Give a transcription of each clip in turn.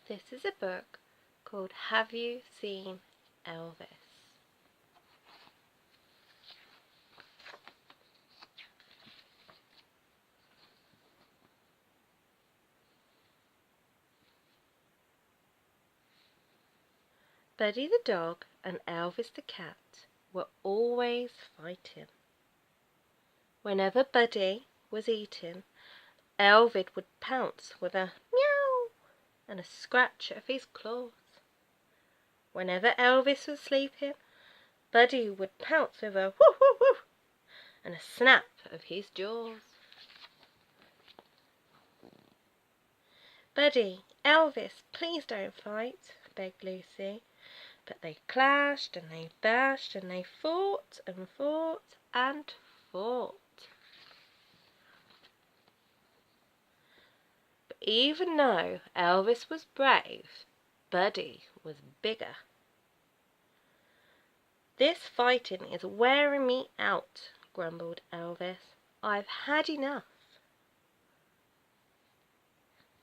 This is a book called Have You Seen Elvis? Buddy the dog and Elvis the cat were always fighting. Whenever Buddy was eating, Elvis would pounce with a meow and a scratch of his claws. Whenever Elvis was sleeping, Buddy would pounce with a woof woof woof and a snap of his jaws. "Buddy, Elvis, please don't fight," begged Lucy. But they clashed and they bashed and they fought and fought and fought. But even though Elvis was brave, Buddy was bigger. "This fighting is wearing me out," grumbled Elvis. "I've had enough."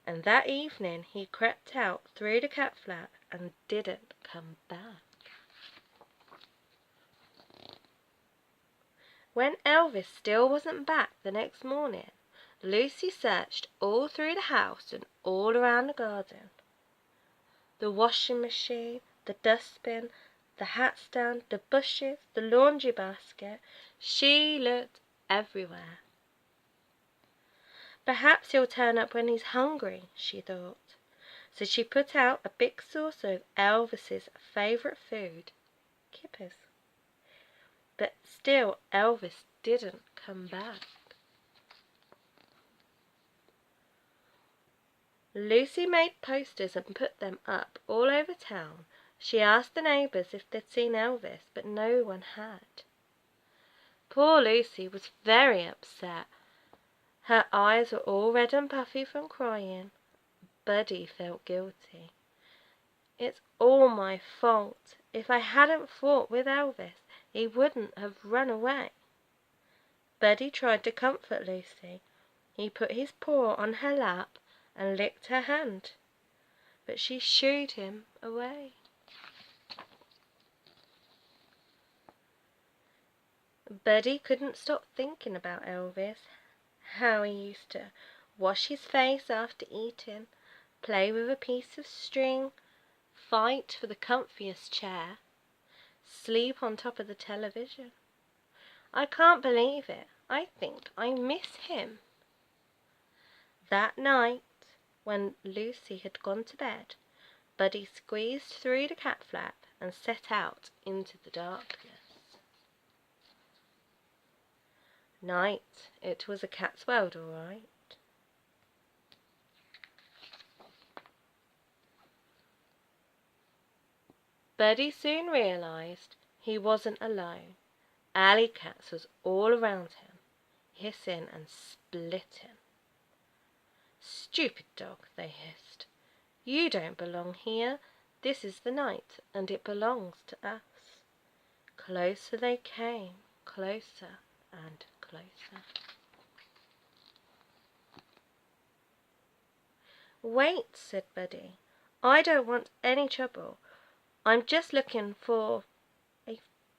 And that evening he crept out through the cat flap and didn't come back. When Elvis still wasn't back the next morning, Lucy searched all through the house and all around the garden. The washing machine, the dustbin, the hat stand, the bushes, the laundry basket. She looked everywhere. "Perhaps he'll turn up when he's hungry," she thought. So she put out a big saucer of Elvis's favourite food, kippers. But still Elvis didn't come back. Lucy made posters and put them up all over town. She asked the neighbours if they'd seen Elvis, but no one had. Poor Lucy was very upset. Her eyes were all red and puffy from crying. Buddy felt guilty. "It's all my fault. If I hadn't fought with Elvis, he wouldn't have run away." Buddy tried to comfort Lucy. He put his paw on her lap and licked her hand, but she shooed him away. Buddy couldn't stop thinking about Elvis, how he used to wash his face after eating, play with a piece of string, fight for the comfiest chair, sleep on top of the television. "I can't believe it. I think I miss him." That night, when Lucy had gone to bed, Buddy squeezed through the cat flap and set out into the darkness. Night, it was a cat's world, all right. Buddy soon realized he wasn't alone. Alley cats was all around him, hissing and splitting. "Stupid dog," they hissed. "You don't belong here. This is the night, and it belongs to us." Closer they came, closer and closer. "Wait," said Buddy. "I don't want any trouble. I'm just looking for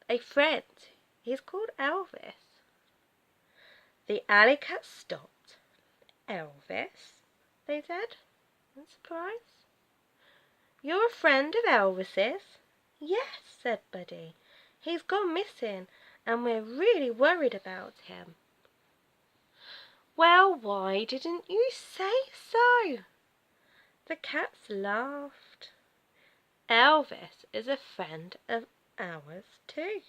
a friend. He's called Elvis." The alley cats stopped. "Elvis?" they said, in surprise. "You're a friend of Elvis's?" "Yes," said Buddy. "He's gone missing, and we're really worried about him." "Well, why didn't you say so?" The cats laughed. "Elvis is a friend of ours too.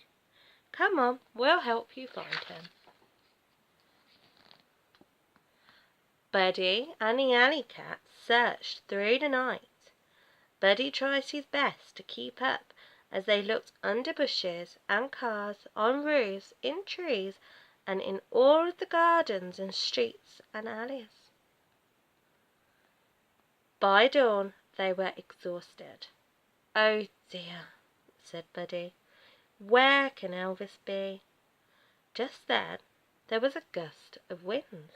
Come on, we'll help you find him." Buddy and the alley cat searched through the night. Buddy tried his best to keep up as they looked under bushes and cars, on roofs, in trees, and in all of the gardens and streets and alleys. By dawn they were exhausted. "Oh dear," said Buddy. "Where can Elvis be?" Just then there was a gust of wind.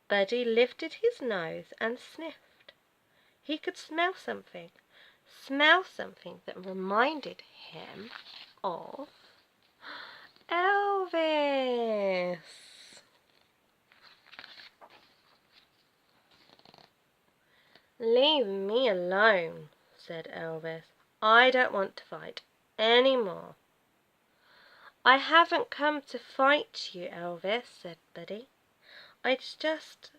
Buddy lifted his nose and sniffed. he could smell something that reminded him of Elvis. "Leave me alone," said Elvis. "I don't want to fight any more." "I haven't come to fight you, Elvis," said Buddy. "It's just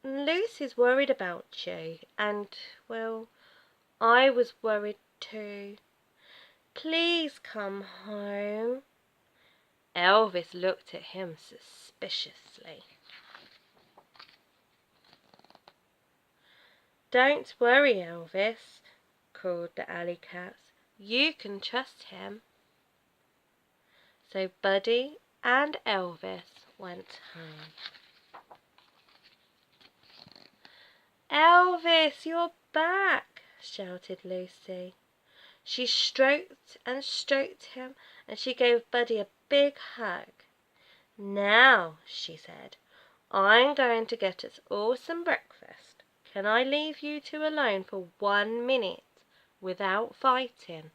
Lucy's worried about you, and, well, I was worried too. Please come home." Elvis looked at him suspiciously. "Don't worry, Elvis," called the alley cats. "You can trust him." So Buddy and Elvis went home. "Elvis, you're back!" shouted Lucy. She stroked and stroked him, and she gave Buddy a big hug. "Now," she said, "I'm going to get us all some breakfast. Can I leave you two alone for 1 minute without fighting?"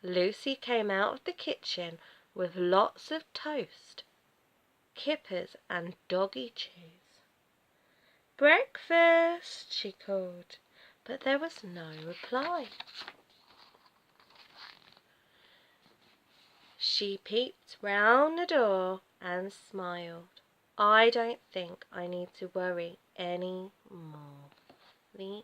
Lucy came out of the kitchen with lots of toast, kippers, and doggy cheese. "Breakfast!" she called, but there was no reply. She peeped round the door and smiled. "I don't think I need to worry any more." The